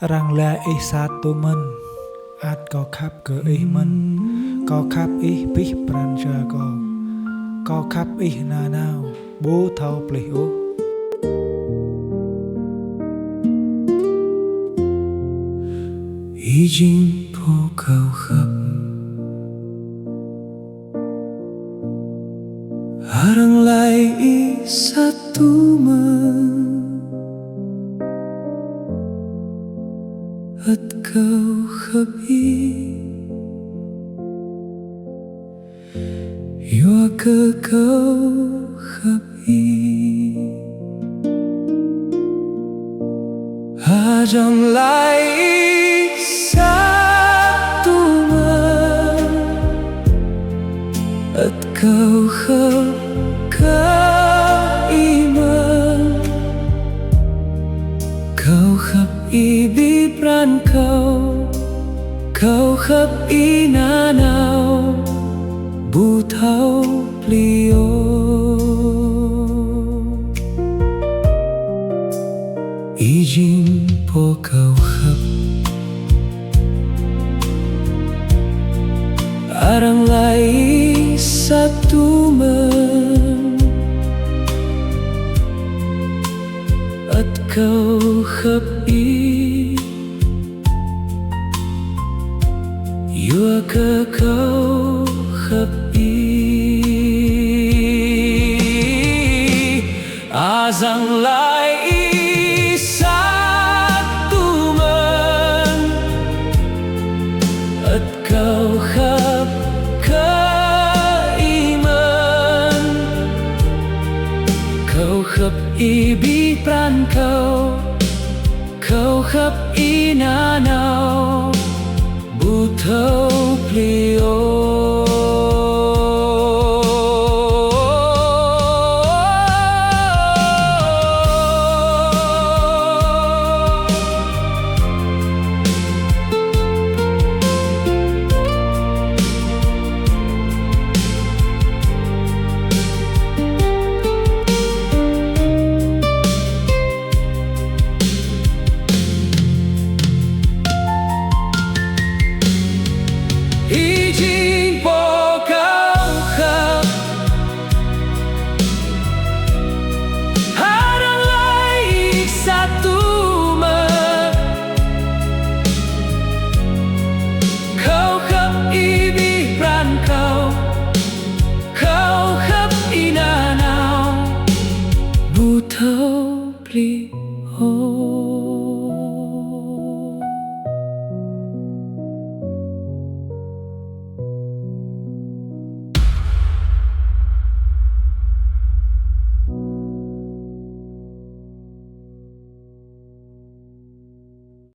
Rằng là ý sát tù mình át có khắp cỡ ý mình có khắp ý bích pran cha có khắp ý na nào bố thâu plei ô ý Jing po cầu khắp Harang lai ý sát tù mình At kau khabi Yua ke kau khabi Hajang lai satu man At kau khap kaiman Kau khap ibi pran kau khắp ý na nào bu thâu plio ý Jing po kau khắp arang lai satu man at kau khắp ý Yua ke kau khap ý Azang lai satu man At kau khap kaiman Kau khap i bi pran Kau khap i na nào Thâu plio Jing po kau khap Harang lai satu man Kau khap ibi pran Kau khap ina nào bu thâu plio